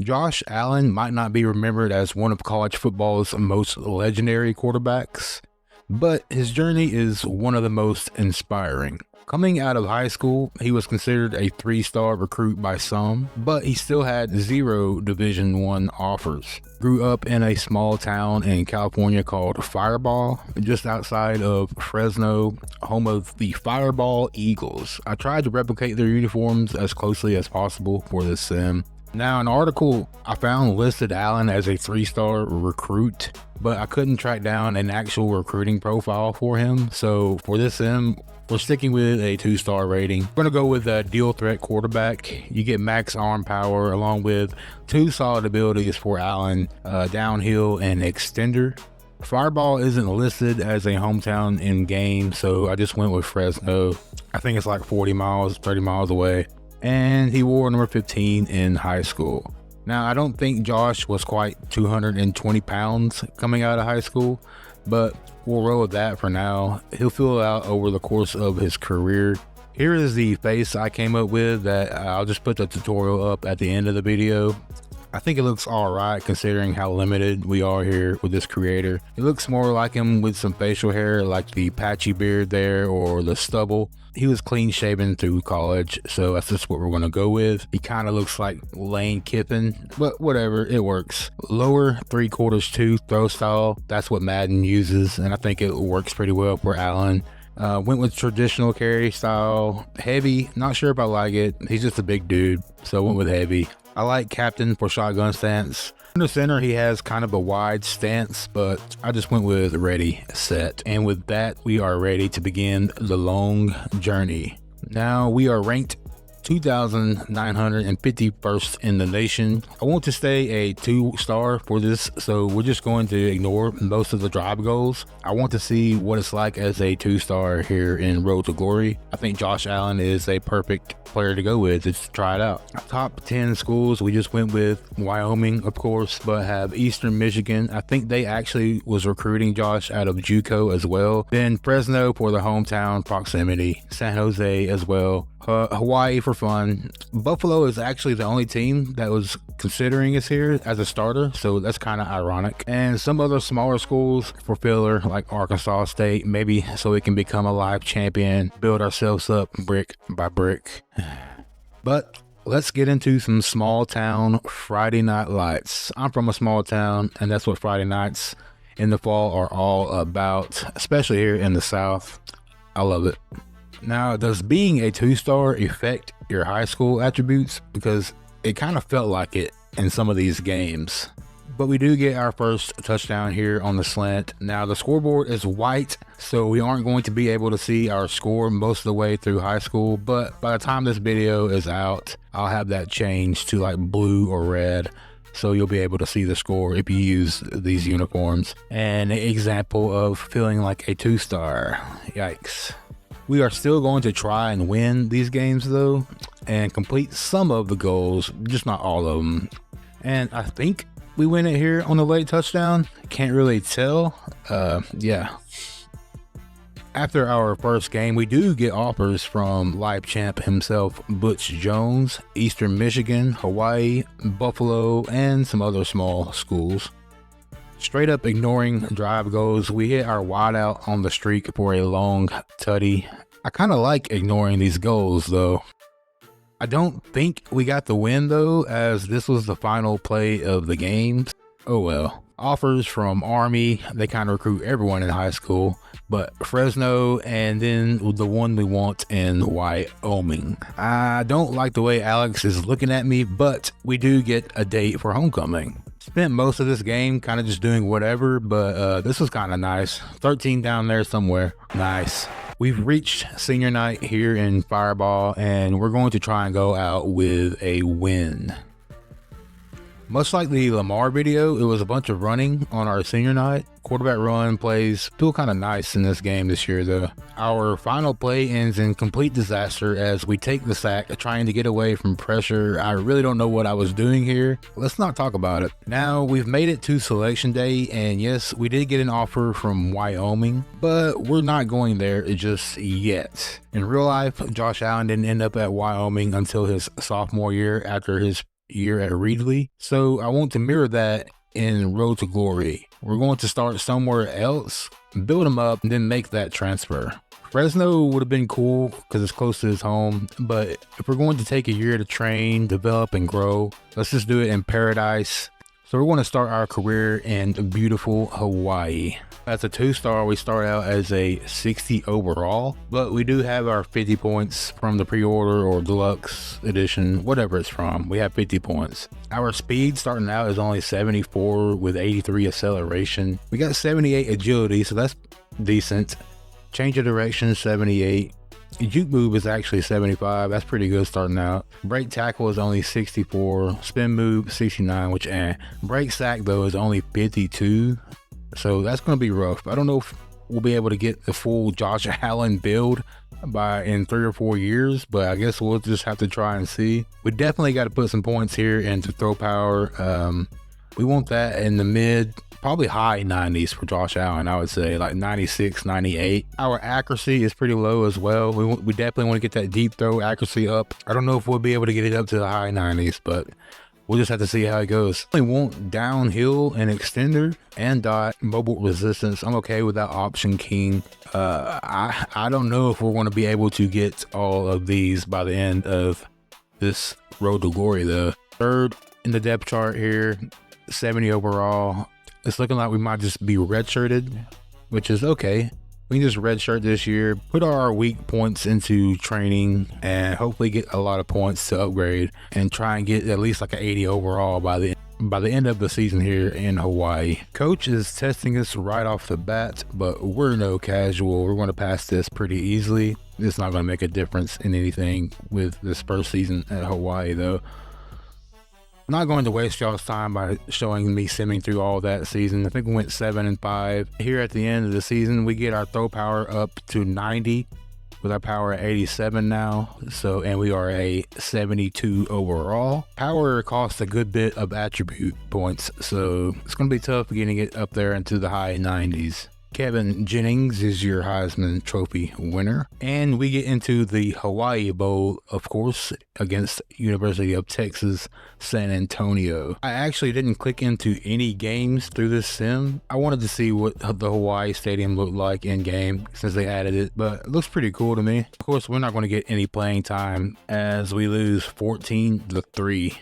Josh Allen might not be remembered as one of college football's most legendary quarterbacks, but his journey is one of the most inspiring. Coming out of high school, he was considered a 3-star recruit by some, but he still had 0 Division I offers. Grew up in a small town in California called Fireball, just outside of Fresno, home of the Fireball Eagles. I tried to replicate their uniforms as closely as possible for this sim. Now, an article I found listed Allen as a 3-star recruit, but I couldn't track down an actual recruiting profile for him. So for this sim, we're sticking with a 2-star rating. We're gonna go with a dual threat quarterback. You get max arm power along with 2 solid abilities for Allen, downhill and extender. Fireball isn't listed as a hometown in game, so I just went with Fresno. I think it's like 40 miles, 30 miles away. And he wore number 15 in high school. Now, I don't think Josh was quite 220 pounds coming out of high school, but we'll roll with that for now. He'll fill it out over the course of his career. Here is the face I came up with that I'll just put the tutorial up at the end of the video. I think it looks alright considering how limited we are here with this creator. It looks more like him with some facial hair like the patchy beard there or the stubble. He was clean shaven through college, so that's just what we're going to go with. He kind of looks like Lane Kiffin, but whatever, it works. Lower 3/4 2 throw style, that's what Madden uses, and I think it works pretty well for Allen. Went with traditional carry style. Heavy, not sure if I like it. He's just a big dude, so went with heavy. I like captain for shotgun stance. In the center, he has kind of a wide stance, but I just went with ready, set. And with that, we are ready to begin the long journey. Now we are ranked 2,951st in the nation. I want to stay a 2-star for this, so we're just going to ignore most of the drive goals. I want to see what it's like as a 2-star here in Road to Glory. I think Josh Allen is a perfect player to go with. Just try it out. Top 10 schools, we just went with Wyoming, of course, but have Eastern Michigan. I think they actually was recruiting Josh out of JUCO as well. Then Fresno for the hometown proximity. San Jose as well. Hawaii for fun. Buffalo is actually the only team that was considering us here as a starter, so that's kind of ironic. And some other smaller schools for filler like Arkansas State, maybe so we can become a live champion, build ourselves up brick by brick. But let's get into some small town Friday night lights. I'm from a small town, and that's what Friday nights in the fall are all about, especially here in the South. I love it. Now, does being a 2-star affect your high school attributes? Because it kind of felt like it in some of these games. But we do get our first touchdown here on the slant. Now, the scoreboard is white, so we aren't going to be able to see our score most of the way through high school. But by the time this video is out, I'll have that changed to like blue or red. So you'll be able to see the score if you use these uniforms. An example of feeling like a 2-star. Yikes. We are still going to try and win these games though, and complete some of the goals, just not all of them. And I think we win it here on the late touchdown. Can't really tell. Yeah. After our first game, we do get offers from live champ himself, Butch Jones, Eastern Michigan, Hawaii, Buffalo, and some other small schools. Straight up ignoring drive goals, we hit our wide out on the streak for a long tutty. I kind of like ignoring these goals though. I don't think we got the win though, as this was the final play of the game. Oh well. Offers from Army, they kind of recruit everyone in high school, but Fresno and then the one we want in Wyoming. I don't like the way Alex is looking at me, but we do get a date for homecoming. Spent most of this game kind of just doing whatever, but this was kind of nice. 13 down there somewhere. Nice. We've reached senior night here in Fireball, and we're going to try and go out with a win. Much like the Lamar video, it was a bunch of running on our senior night. Quarterback run plays feel kind of nice in this game this year though. Our final play ends in complete disaster as we take the sack trying to get away from pressure. I really don't know what I was doing here. Let's not talk about it. Now we've made it to selection day, and yes, we did get an offer from Wyoming, but we're not going there just yet. In real life, Josh Allen didn't end up at Wyoming until his sophomore year after his year at Reedley. So I want to mirror that in Road to Glory. We're going to start somewhere else, build him up, and then make that transfer. Fresno would have been cool because it's close to his home, but if we're going to take a year to train, develop, and grow, let's just do it in Paradise. So we're going to start our career in beautiful Hawaii. As a 2-star, we start out as a 60 overall, but we do have our 50 points from the pre-order or deluxe edition, whatever it's from. We have 50 points. Our speed starting out is only 74 with 83 acceleration. We got 78 agility, so that's decent. Change of direction, 78. Juke move is actually 75. That's pretty good starting out. Break tackle is only 64. Spin move, 69, which break sack though is only 52. So that's going to be rough. I don't know if we'll be able to get the full Josh Allen build in 3 or 4 years, but I guess we'll just have to try and see. We definitely got to put some points here into throw power. We want that in the mid, probably high 90s for Josh Allen. I would say like 96, 98. Our accuracy is pretty low as well. We definitely want to get that deep throw accuracy up. I don't know if we'll be able to get it up to the high 90s, but we'll just have to see how it goes. We want downhill and extender and dot mobile resistance. I'm okay with that option king. I don't know if we're going to be able to get all of these by the end of this Road to Glory though. Third in the depth chart here, 70 overall. It's looking like we might just be redshirted, which is okay. We can just redshirt this year, put our weak points into training, and hopefully get a lot of points to upgrade and try and get at least like an 80 overall by the end of the season here in Hawaii. Coach is testing us right off the bat, but we're no casual. We're going to pass this pretty easily. It's not going to make a difference in anything with this first season at Hawaii though. I'm not going to waste y'all's time by showing me simming through all that season. I think we went 7-5. Here at the end of the season, we get our throw power up to 90 with our power at 87 now. So, and we are a 72 overall. Power costs a good bit of attribute points, so it's going to be tough getting it up there into the high 90s. Kevin Jennings is your Heisman Trophy winner. And we get into the Hawaii Bowl, of course, against University of Texas, San Antonio. I actually didn't click into any games through this sim. I wanted to see what the Hawaii Stadium looked like in game since they added it, but it looks pretty cool to me. Of course, we're not going to get any playing time as we lose 14-3.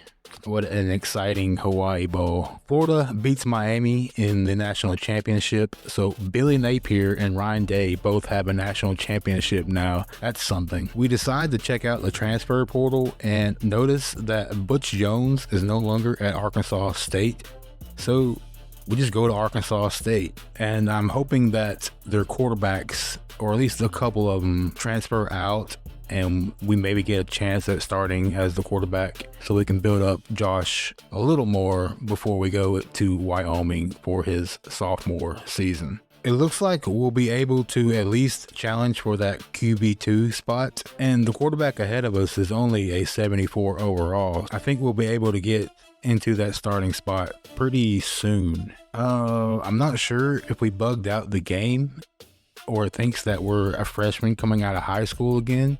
What an exciting Hawaii Bowl. Florida beats Miami in the national championship. So Billy Napier and Ryan Day both have a national championship now. That's something. We decide to check out the transfer portal and notice that Butch Jones is no longer at Arkansas State. So we just go to Arkansas State. And I'm hoping that their quarterbacks, or at least a couple of them, transfer out and we maybe get a chance at starting as the quarterback so we can build up Josh a little more before we go to Wyoming for his sophomore season. It looks like we'll be able to at least challenge for that QB2 spot, and the quarterback ahead of us is only a 74 overall. I think we'll be able to get into that starting spot pretty soon. I'm not sure if we bugged out the game or it thinks that we're a freshman coming out of high school again.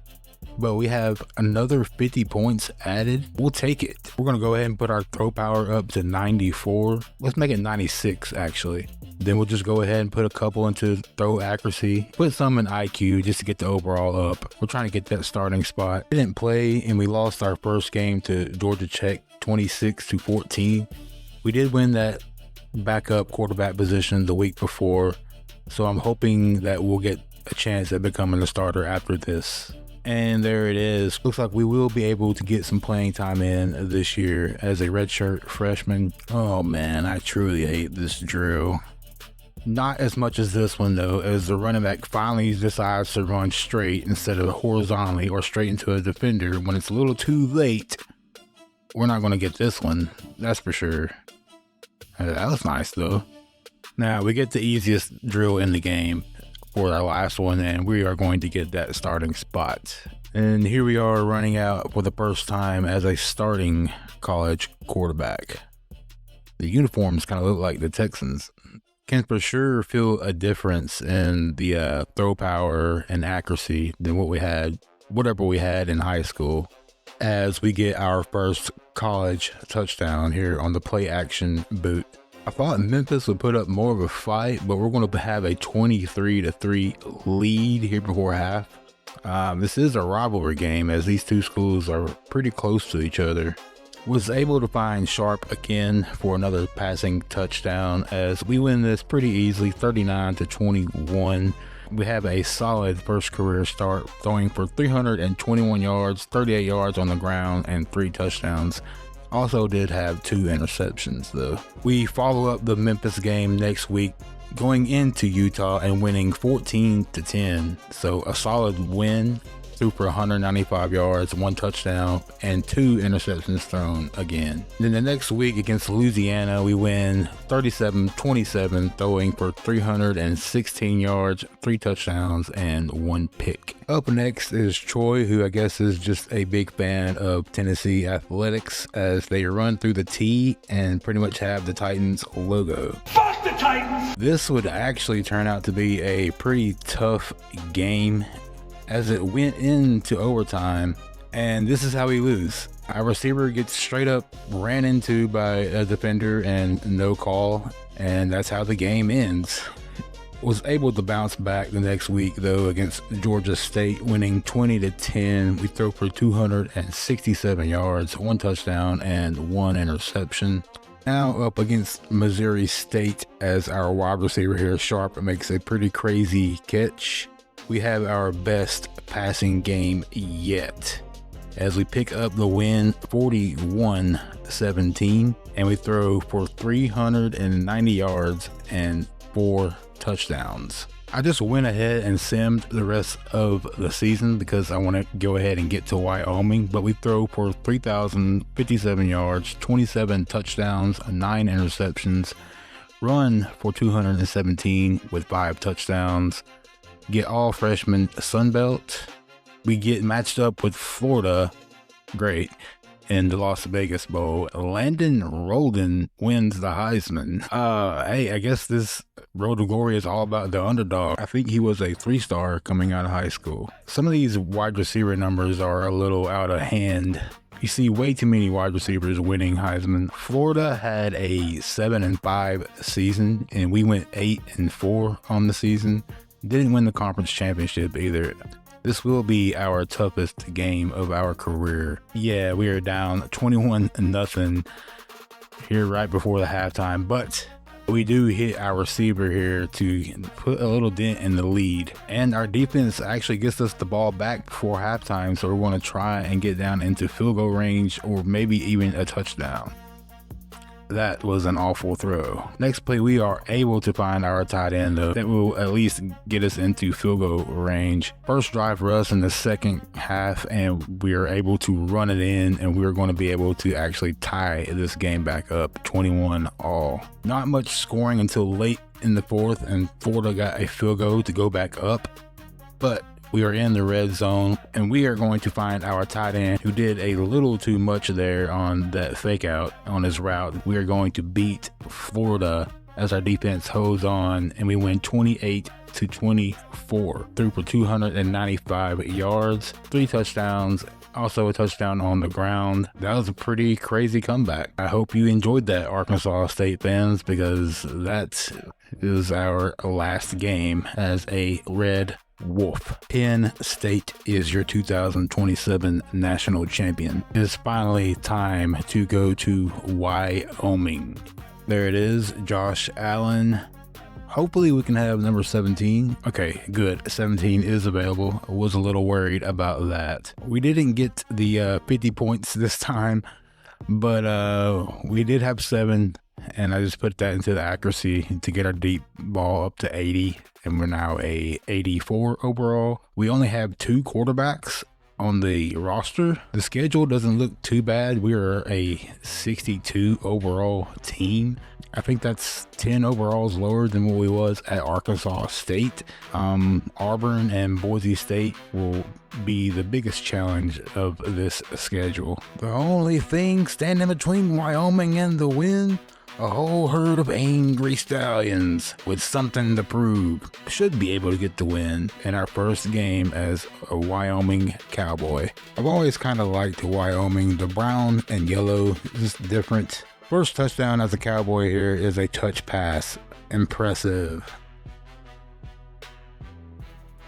But we have another 50 points added. We'll take it. We're going to go ahead and put our throw power up to 94. Let's make it 96 actually. Then we'll just go ahead and put a couple into throw accuracy. Put some in IQ just to get the overall up. We're trying to get that starting spot. We didn't play and we lost our first game to Georgia Tech 26-14. We did win that backup quarterback position the week before. So I'm hoping that we'll get a chance at becoming a starter after this. And there it is. Looks like we will be able to get some playing time in this year as a redshirt freshman. Oh man, I truly hate this drill. Not as much as this one though, as the running back finally decides to run straight instead of horizontally or straight into a defender when it's a little too late. We're not going to get this one, that's for sure. That was nice though. Now we get the easiest drill in the game for our last one, and we are going to get that starting spot. And here we are running out for the first time as a starting college quarterback. The uniforms kind of look like the Texans. Can for sure feel a difference in the throw power and accuracy than whatever we had in high school. as we get our first college touchdown here on the play action boot. I thought Memphis would put up more of a fight, but we're going to have a 23-3 lead here before half. This is a rivalry game as these two schools are pretty close to each other. Was able to find Sharp again for another passing touchdown as we win this pretty easily, 39-21. We have a solid first career start, throwing for 321 yards, 38 yards on the ground, and 3 touchdowns. Also did have 2 interceptions though. We follow up the Memphis game next week, going into Utah and winning 14-10. So a solid win. Threw for 195 yards, 1 touchdown, and 2 interceptions thrown again. Then the next week against Louisiana, we win 37-27, throwing for 316 yards, 3 touchdowns, and 1 pick. Up next is Troy, who I guess is just a big fan of Tennessee athletics as they run through the T and pretty much have the Titans logo. Fuck the Titans! This would actually turn out to be a pretty tough game as it went into overtime, and this is how we lose. Our receiver gets straight up ran into by a defender and no call, and that's how the game ends. Was able to bounce back the next week though against Georgia State, winning 20-10. We throw for 267 yards, 1 touchdown, and 1 interception. Now up against Missouri State as our wide receiver here, Sharp, makes a pretty crazy catch. We have our best passing game yet as we pick up the win 41-17, and we throw for 390 yards and 4 touchdowns. I just went ahead and simmed the rest of the season because I want to go ahead and get to Wyoming, but we throw for 3,057 yards, 27 touchdowns, 9 interceptions, run for 217 with 5 touchdowns. Get all freshman Sun Belt. We get matched up with Florida, great, in the Las Vegas Bowl. Landon Rolden wins the Heisman. Hey, I guess this Road to Glory is all about the underdog. I think he was a 3-star coming out of high school. Some of these wide receiver numbers are a little out of hand. You see way too many wide receivers winning Heisman. Florida had a 7-5 season, and we went 8-4 on the season. Didn't win the conference championship either. This will be our toughest game of our career. Yeah, we are down 21-0 here right before the halftime, but we do hit our receiver here to put a little dent in the lead. And our defense actually gets us the ball back before halftime, so we're going to try and get down into field goal range or maybe even a touchdown. That was an awful throw. Next play, we are able to find our tight end though. That will at least get us into field goal range. First drive for us in the second half, and we are able to run it in, and we're going to be able to actually tie this game back up 21-all. Not much scoring until late in the fourth, and Florida got a field goal to go back up, but we are in the red zone, and we are going to find our tight end who did a little too much there on that fake out on his route. We are going to beat Florida as our defense holds on, and we win 28-24. Threw for 295 yards, 3 touchdowns, also a touchdown on the ground. That was a pretty crazy comeback. I hope you enjoyed that, Arkansas State fans, because that is our last game as a Red Wolf. Penn State is your 2027 national champion. It is finally time to go to Wyoming. There it is, Josh Allen. Hopefully we can have number 17. Okay, good. 17 is available. I was a little worried about that. We didn't get the 50 points this time, but we did have 7. And I just put that into the accuracy to get our deep ball up to 80. And we're now a 84 overall. We only have 2 quarterbacks on the roster. The schedule doesn't look too bad. We are a 62 overall team. I think that's 10 overalls lower than what we was at Arkansas State. Auburn and Boise State will be the biggest challenge of this schedule. The only thing standing between Wyoming and the win A whole herd of angry stallions with something to prove should be able to get the win in our first game as a Wyoming Cowboy. I've always kind of liked Wyoming. The brown and yellow is different. First touchdown as a Cowboy here is a touch pass. Impressive.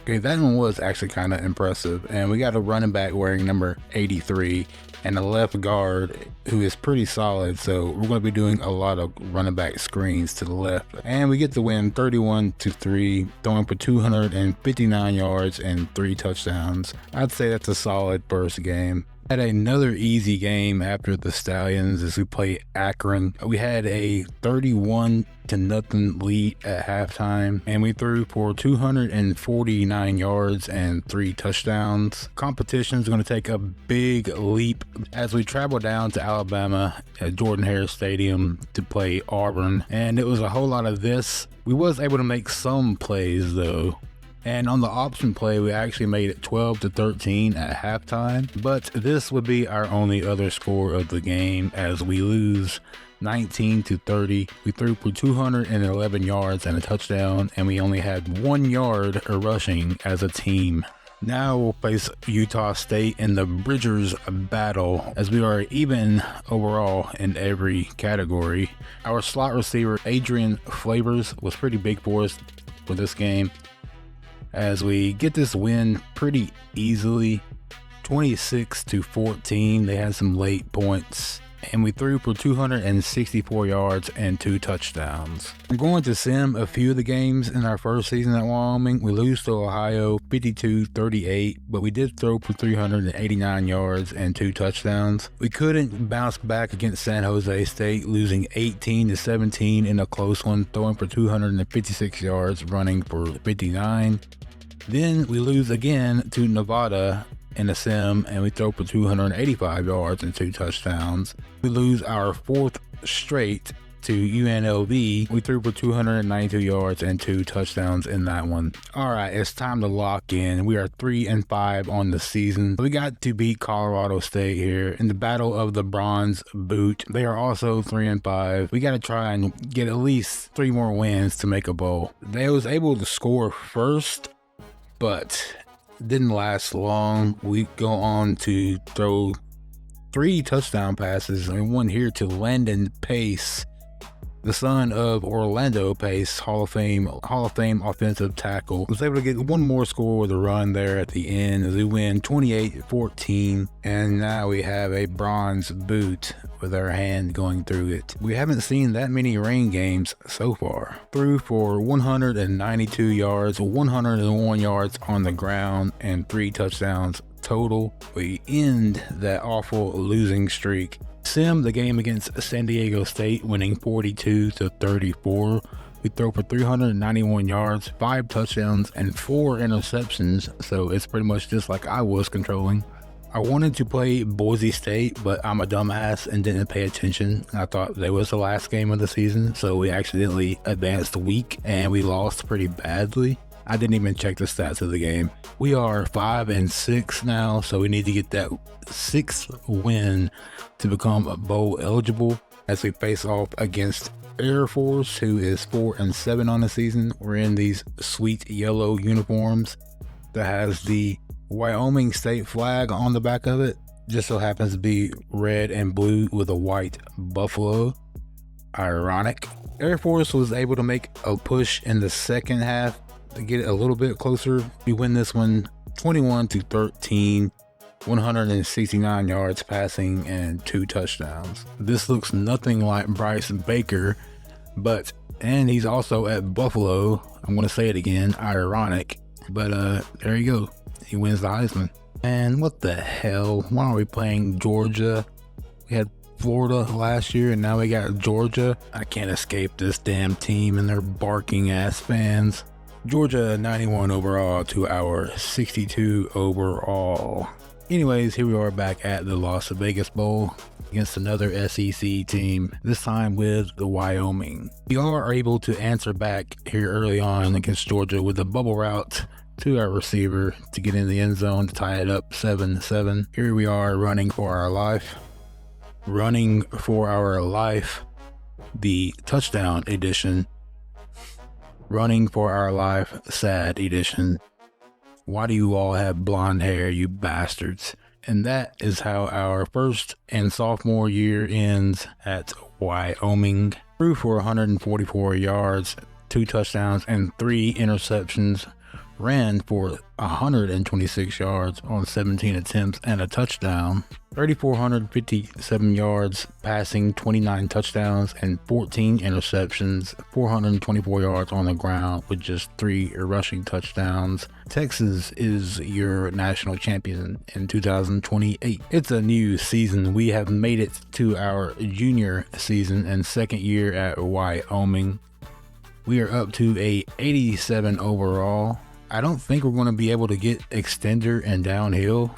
Okay, that one was actually kind of impressive. And we got a running back wearing number 83 and a left guard who is pretty solid. So we're going to be doing a lot of running back screens to the left. And we get the win 31-3, throwing for 259 yards and 3 touchdowns. I'd say that's a solid first game. Had another easy game after the Stallions as we play Akron. We had a 31-0 lead at halftime, and we threw for 249 yards and 3 touchdowns. Competition is going to take a big leap as we travel down to Alabama at Jordan-Hare Stadium to play Auburn, and it was a whole lot of this. We was able to make some plays though. And on the option play, we actually made it 12-13 at halftime, but this would be our only other score of the game as we lose 19-30. We threw for 211 yards and a touchdown, and we only had 1 yard rushing as a team. Now we'll face Utah State in the Bridgers battle as we are even overall in every category. Our slot receiver, Adrian Flavors, was pretty big for us for this game, as we get this win pretty easily, 26-14. They had some late points, and we threw for 264 yards and 2 touchdowns. I'm going to sim a few of the games in our first season at Wyoming. We lose to Ohio 52-38, but we did throw for 389 yards and 2 touchdowns. We couldn't bounce back against San Jose State, losing 18-17 in a close one, throwing for 256 yards, running for 59. Then we lose again to Nevada in a sim, and we throw for 285 yards and 2 touchdowns. We lose our 4th straight to UNLV. We threw for 292 yards and 2 touchdowns in that one. All right, it's time to lock in. We are 3-5 on the season. We got to beat Colorado State here in the battle of the Bronze Boot. They are also 3-5. We got to try and get at least 3 more wins to make a bowl. They was able to score first, but didn't last long. We go on to throw 3 touchdown passes, and one here to Landon Pace, the son of Orlando Pace, Hall of Fame offensive tackle. Was able to get one more score with a run there at the end as we win 28-14, and now we have a bronze boot with our hand going through it. We haven't seen that many rain games so far. Threw for 192 yards, 101 yards on the ground, and 3 touchdowns total. We end that awful losing streak. Sim the game against San Diego State, winning 42-34. We throw for 391 yards, 5 touchdowns, and 4 interceptions, so it's pretty much just like I was controlling. I wanted to play Boise State, but I'm a dumbass and didn't pay attention. I thought that was the last game of the season, so we accidentally advanced a week and we lost pretty badly. I didn't even check the stats of the game. We are 5-6 now, so we need to get that 6th win to become bowl eligible as we face off against Air Force, who is 4-7 on the season. We're in these sweet yellow uniforms that has the Wyoming state flag on the back of it. Just so happens to be red and blue with a white buffalo. Ironic. Air Force was able to make a push in the second half to get it a little bit closer. We win this one 21-13, 169 yards passing and 2 touchdowns. This looks nothing like Bryce Baker, and he's also at Buffalo. I'm going to say it again, ironic, but there you go. He wins the Heisman. And what the hell? Why are we playing Georgia? We had Florida last year and now we got Georgia. I can't escape this damn team and their barking ass fans. Georgia 91 overall to our 62 overall. Anyways, here we are back at the Las Vegas Bowl against another SEC team, this time with the Wyoming. We are able to answer back here early on against Georgia with a bubble route to our receiver to get in the end zone to tie it up 7-7. Here we are running for our life. the touchdown edition, running for our life sad edition. Why do you all have blonde hair, you bastards? And that is how our first and sophomore year ends at Wyoming. Threw for 144 yards, 2 touchdowns, and 3 interceptions. Ran for 126 yards on 17 attempts and a touchdown. 3,457 yards passing, 29 touchdowns, and 14 interceptions. 424 yards on the ground with just 3 rushing touchdowns. Texas is your national champion in 2028. It's a new season. We have made it to our junior season and second year at Wyoming. We are up to a 87 overall. I don't think we're going to be able to get extender and downhill.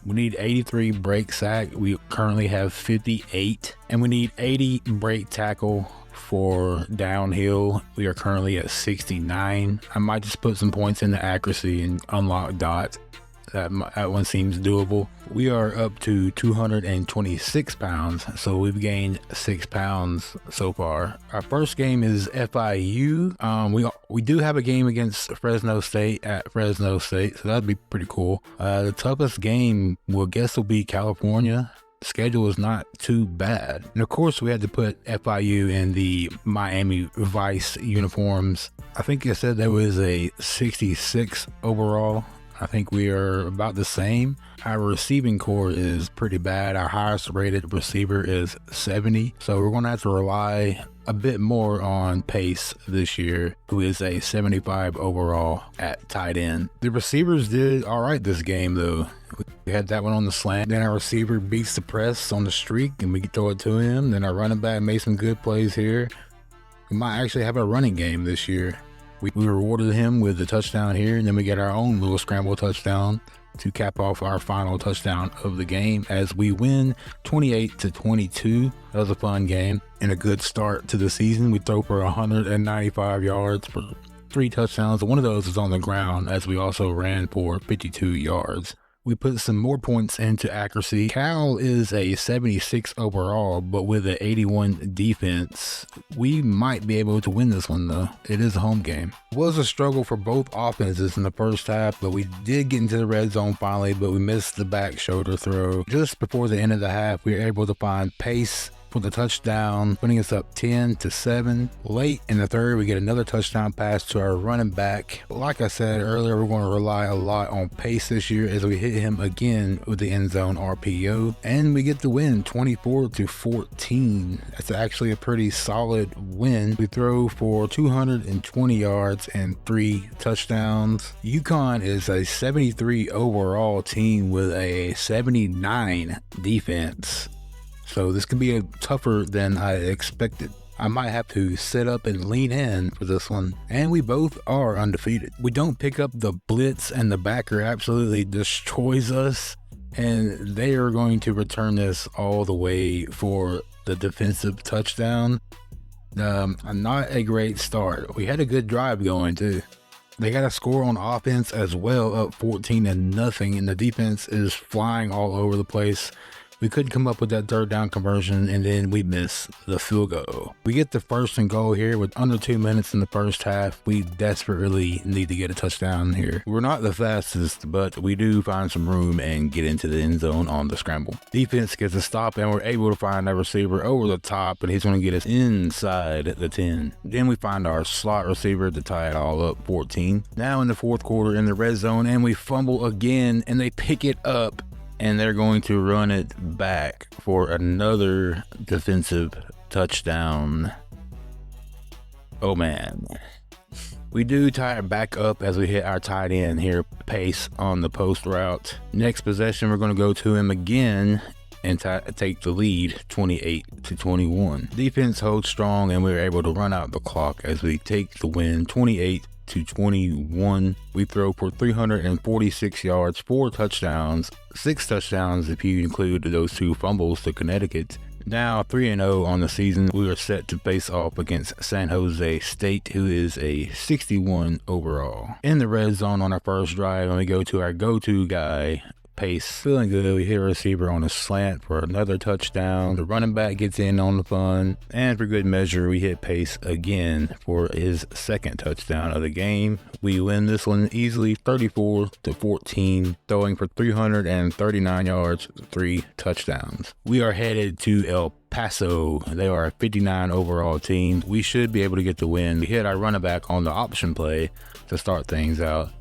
We need 83 break sack. We currently have 58, and we need 80 break tackle for downhill. We are currently at 69. I might just put some points into accuracy and unlock dot. That one seems doable. We are up to 226 pounds, so we've gained 6 pounds so far. Our first game is FIU. We do have a game against Fresno State at Fresno State, so that'd be pretty cool. The toughest game, will be California. Schedule is not too bad. And of course, we had to put FIU in the Miami Vice uniforms. I think I said there was a 66 overall. I think we are about the same. Our receiving core is pretty bad. Our highest rated receiver is 70. So we're going to have to rely a bit more on Pace this year, who is a 75 overall at tight end. The receivers did all right this game, though. We had that one on the slant. Then our receiver beats the press on the streak, and we can throw it to him. Then our running back made some good plays here. We might actually have a running game this year. We rewarded him with the touchdown here, and then we get our own little scramble touchdown to cap off our final touchdown of the game as we win 28-22. That was a fun game and a good start to the season. We throw for 195 yards for 3 touchdowns. One of those was on the ground, as we also ran for 52 yards. We put some more points into accuracy. Cal is a 76 overall, but with an 81 defense. We might be able to win this one, though. It is a home game. It was a struggle for both offenses in the first half, but we did get into the red zone finally, but we missed the back shoulder throw. Just before the end of the half, we were able to find Pace for the touchdown, putting us up 10-7. Late in the third, we get another touchdown pass to our running back. Like I said earlier, we're going to rely a lot on Pace this year as we hit him again with the end zone RPO, and we get the win 24-14. That's actually a pretty solid win. We throw for 220 yards and 3 touchdowns. UConn is a 73 overall team with a 79 defense. So this could be tougher than I expected. I might have to sit up and lean in for this one. And we both are undefeated. We don't pick up the blitz, and the backer absolutely destroys us. And they are going to return this all the way for the defensive touchdown. Not a great start. We had a good drive going too. They got a score on offense as well, up 14-0, and the defense is flying all over the place. We could come up with that third down conversion, and then we miss the field goal. We get the 1st and goal here with under 2 minutes in the first half. We desperately need to get a touchdown here. We're not the fastest, but we do find some room and get into the end zone on the scramble. Defense gets a stop, and we're able to find that receiver over the top, and he's going to get us inside the 10. Then we find our slot receiver to tie it all up, 14. Now in the fourth quarter in the red zone, and we fumble again, and they pick it up. And they're going to run it back for another defensive touchdown. Oh man. We do tie it back up as we hit our tight end here, Pace, on the post route. Next possession, we're going to go to him again and take the lead 28-21. Defense holds strong, and we were able to run out the clock as we take the win 28-21. We throw for 346 yards, 4 touchdowns, 6 touchdowns if you include those 2 fumbles to Connecticut. Now 3-0 on the season. We are set to face off against San Jose State, who is a 61 overall. In the red zone on our first drive, and we go to our go-to guy, Pace. Feeling good, we hit a receiver on a slant for another touchdown. The running back gets in on the fun, and for good measure, we hit Pace again for his second touchdown of the game. We win this one easily, 34-14, throwing for 339 yards, 3 touchdowns. We are headed to El Paso. They are a 59 overall team. We should be able to get the win. We hit our running back on the option play to start things out.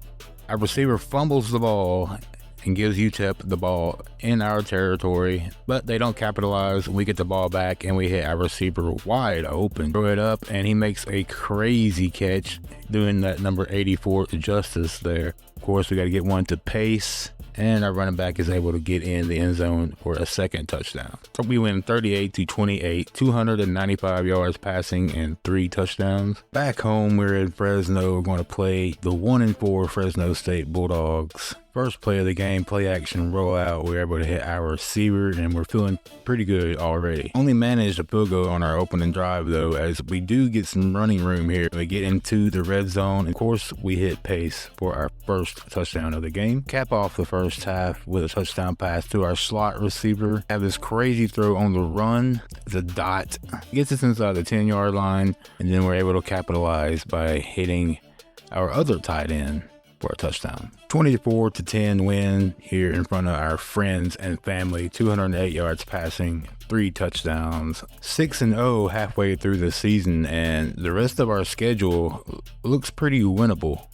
Our receiver fumbles the ball and gives UTEP the ball in our territory, but they don't capitalize. We get the ball back and we hit our receiver wide open. Throw it up and he makes a crazy catch, doing that number 84 justice there. Of course, we got to get one to Pace, and our running back is able to get in the end zone for a second touchdown. So we win 38-28, 295 yards passing and 3 touchdowns. Back home, we're in Fresno. We're going to play the 1-4 Fresno State Bulldogs. First play of the game, play action rollout. We're able to hit our receiver and we're feeling pretty good already. Only managed a field goal on our opening drive though, as we do get some running room here. We get into the red zone. Of course, we hit Pace for our first touchdown of the game. Cap off the first half with a touchdown pass to our slot receiver. Have this crazy throw on the run. The dot gets us inside the 10-yard line, and then we're able to capitalize by hitting our other tight end for a touchdown. 24-10 win here in front of our friends and family. 208 yards passing, 3 touchdowns. 6-0 halfway through the season, and the rest of our schedule looks pretty winnable.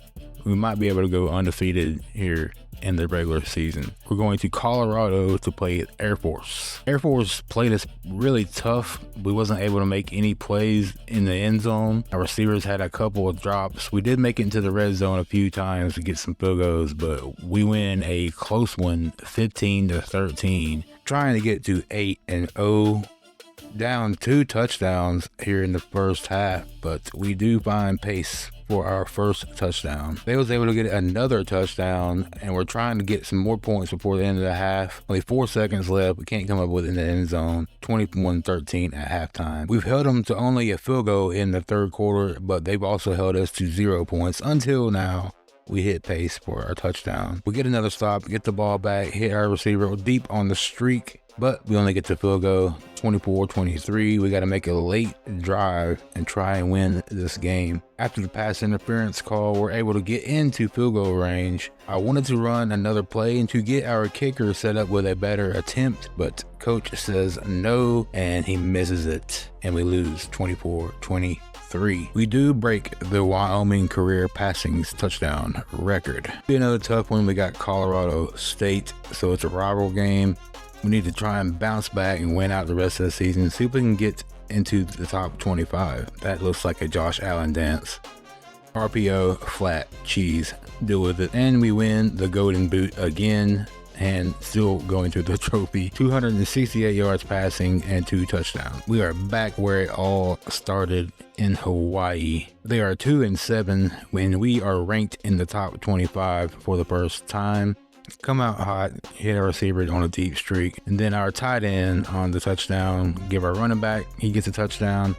We might be able to go undefeated here in the regular season. We're going to Colorado to play Air Force. Air Force played us really tough. We wasn't able to make any plays in the end zone. Our receivers had a couple of drops. We did make it into the red zone a few times to get some field goals, but we win a close one, 15-13, trying to get to 8-0. Down 2 touchdowns here in the first half, but we do find Pace for our first touchdown. They was able to get another touchdown, and we're trying to get some more points before the end of the half. Only 4 seconds left. We can't come up with it in the end zone. 21-13 at halftime. We've held them to only a field goal in the third quarter, but they've also held us to 0 points until now. We hit Pace for our touchdown. We get another stop, get the ball back, hit our receiver deep on the streak, but we only get to field goal. 24-23. We got to make a late drive and try and win this game. After the pass interference call, we're able to get into field goal range. I wanted to run another play and to get our kicker set up with a better attempt, but coach says no, and he misses it, and we lose 24-23. We do break the Wyoming career passing touchdown record. Be another tough one. We got Colorado State, so it's a rival game. We need to try and bounce back and win out the rest of the season. See if we can get into the top 25. That looks like a Josh Allen dance. RPO, flat, cheese, deal with it. And we win the Golden Boot again, and still going to the trophy. 268 yards passing and 2 touchdowns. We are back where it all started in Hawaii. They are 2-7 when we are ranked in the top 25 for the first time. Come out hot, hit our receiver on a deep streak, and then our tight end on the touchdown, give our running back, he gets a touchdown.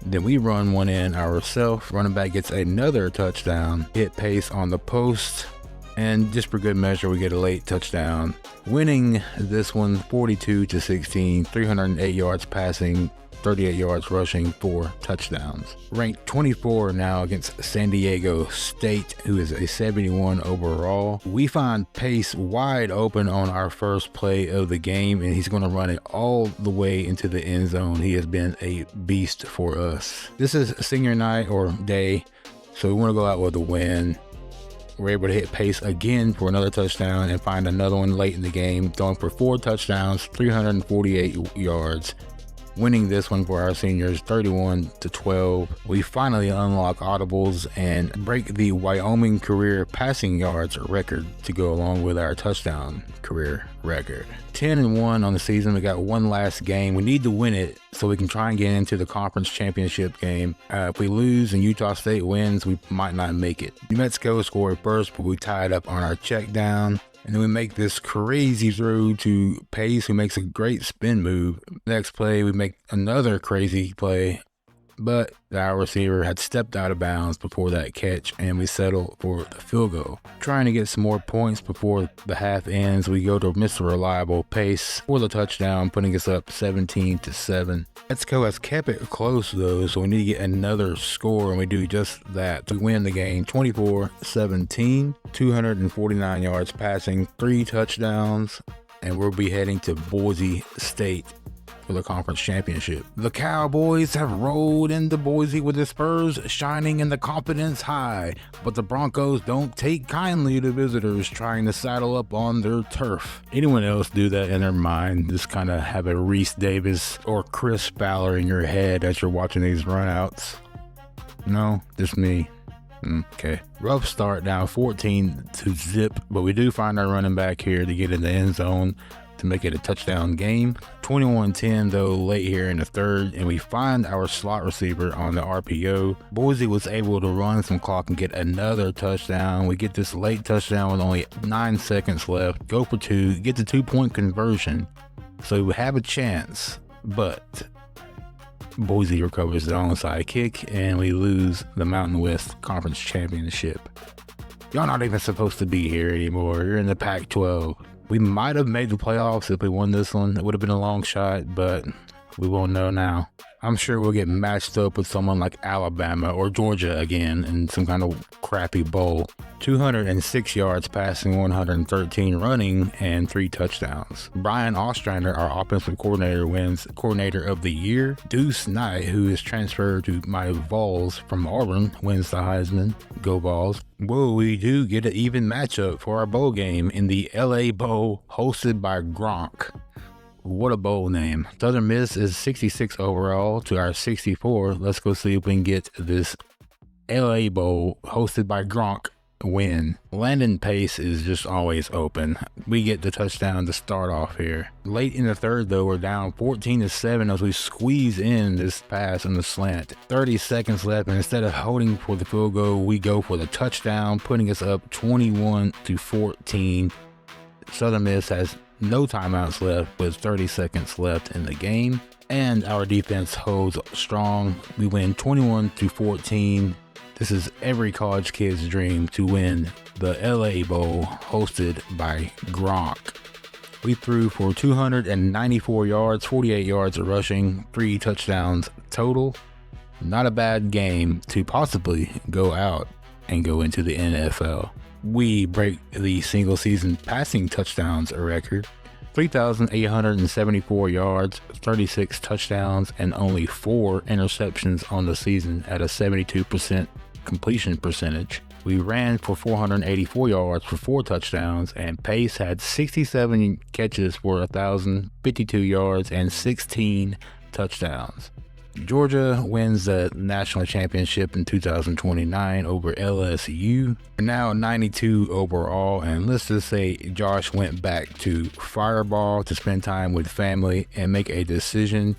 Then we run one in ourselves, running back gets another touchdown, hit Pace on the post, and just for good measure, we get a late touchdown. Winning this one 42-16, 308 yards passing, 38 yards rushing, 4 touchdowns. Ranked 24 now against San Diego State, who is a 71 overall. We find Pace wide open on our first play of the game, and he's going to run it all the way into the end zone. He has been a beast for us. This is senior night or day, so we want to go out with a win. We're able to hit Pace again for another touchdown and find another one late in the game, throwing for 4 touchdowns, 348 yards. Winning this one for our seniors 31-12. We finally unlock audibles and break the Wyoming career passing yards record to go along with our touchdown career record. 10-1 on the season. We got one last game. We need to win it so we can try and get into the conference championship game. If we lose and Utah State wins, we might not make it. New Mexico scored first, but we tied up on our check down. And then we make this crazy throw to Pace, who makes a great spin move. Next play, we make another crazy play but our receiver had stepped out of bounds before that catch, and we settled for the field goal. Trying to get some more points before the half ends, we go to Mr. Reliable Pace for the touchdown, putting us up 17-7. Mexico has kept it close though, so we need to get another score, and we do just that. We win the game 24-17, 249 yards passing, 3 touchdowns, and we'll be heading to Boise State for the conference championship. The Cowboys have rolled into Boise with the Spurs shining and the confidence high, but the Broncos don't take kindly to visitors trying to saddle up on their turf. Anyone else do that in their mind? Just kind of have a Reese Davis or Chris Fowler in your head as you're watching these runouts? No, just me. Okay. Rough start, down 14-0, but we do find our running back here to get in the end zone to make it a touchdown game. 21-10 though late here in the third, and we find our slot receiver on the RPO. Boise was able to run some clock and get another touchdown. We get this late touchdown with only 9 seconds left, go for 2, get the 2-point conversion, so we have a chance, but Boise recovers the onside kick, and we lose the Mountain West Conference Championship. Y'all not even supposed to be here anymore. You're in the Pac-12. We might have made the playoffs if we won this one. It would have been a long shot, but we won't know now. I'm sure we'll get matched up with someone like Alabama or Georgia again in some kind of crappy bowl. 206 yards passing, 113 running, and 3 touchdowns. Brian Ostrander, our offensive coordinator, wins Coordinator of the Year. Deuce Knight, who is transferred to my Vols from Auburn, wins the Heisman. Go Vols. Whoa, we do get an even matchup for our bowl game in the LA Bowl hosted by Gronk. What a bowl name. Southern Miss is 66 overall to our 64. Let's go see if we can get this LA Bowl hosted by Gronk win. Landon Pace is just always open. We get the touchdown to start off here. Late in the third though, we're down 14-7 as we squeeze in this pass on the slant. 30 seconds left, and instead of holding for the field goal, we go for the touchdown, putting us up 21-14. Southern Miss has no timeouts left with 30 seconds left in the game, and our defense holds strong. We win 21-14. This is every college kid's dream to win the LA Bowl hosted by Gronk. We threw for 294 yards, 48 yards of rushing, 3 touchdowns total. Not a bad game to possibly go out and go into the NFL. We break the single season passing touchdowns record. 3,874 yards, 36 touchdowns, and only 4 interceptions on the season at a 72% completion percentage. We ran for 484 yards for 4 touchdowns, and Pace had 67 catches for 1,052 yards and 16 touchdowns. Georgia wins the national championship in 2029 over LSU. We're now 92 overall, and let's just say Josh went back to Fireball to spend time with family and make a decision,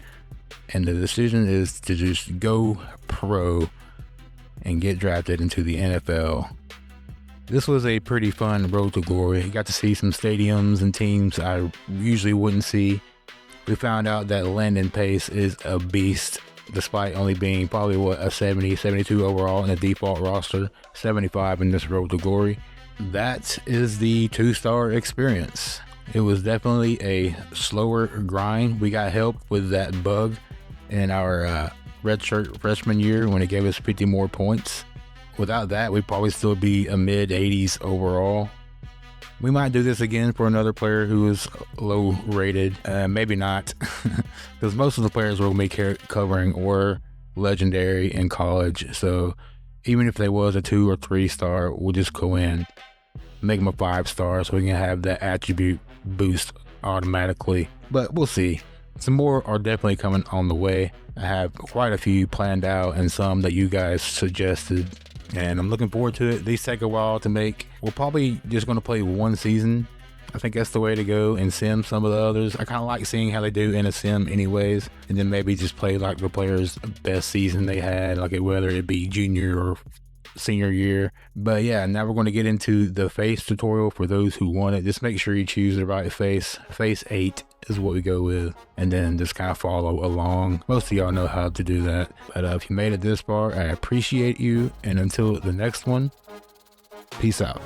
and the decision is to just go pro and get drafted into the NFL. This was a pretty fun road to glory. Got to see some stadiums and teams I usually wouldn't see. We found out that Landon Pace is a beast, despite only being probably a 70, 72 overall in the default roster, 75 in this road to glory. That is the 2-star experience. It was definitely a slower grind. We got help with that bug in our redshirt freshman year when it gave us 50 more points. Without that, we'd probably still be a mid-80s overall. We might do this again for another player who is low rated. Maybe not, because most of the players we'll be covering were legendary in college. So even if they was a 2 or 3 star, we'll just go in, make them a 5-star so we can have that attribute boost automatically. But we'll see. Some more are definitely coming on the way. I have quite a few planned out and some that you guys suggested, and I'm looking forward to it. These take a while to make. We're probably just going to play 1 season. I think that's the way to go and sim some of the others. I kind of like seeing how they do in a sim anyways, and then maybe just play like the players' best season they had, like whether it be junior or senior year. But yeah, now we're going to get into the face tutorial for those who want it. Just make sure you choose the right face. Face 8 is what we go with, and then just kind of follow along. Most of y'all know how to do that, but if you made it this far, I appreciate you, and until the next one, peace out.